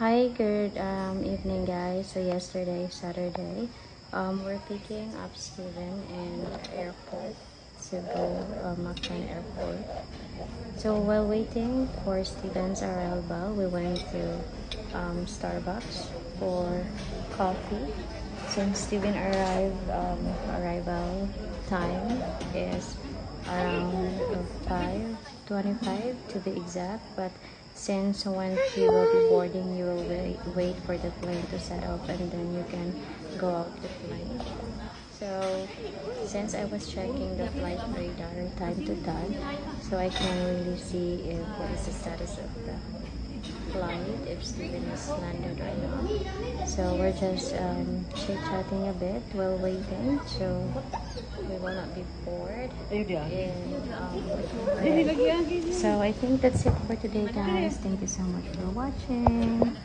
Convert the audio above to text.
Hi, good evening, guys. So yesterday, Saturday, we're picking up Steven in airport, Cebu, Mactan Airport. So while waiting for Steven's arrival, we went to Starbucks for coffee. Since Steven arrival time is around 5:25 to be exact, but since when he will be boarding, you will wait for the plane to set up and then you can go out the plane. So since I was checking the flight radar time to time, so I can really see if what is the status of the flight, if Steven is landed or not. So we're just chit-chatting a bit while waiting, so we will not be bored. So I think that's it for today, guys. Thank you so much for watching.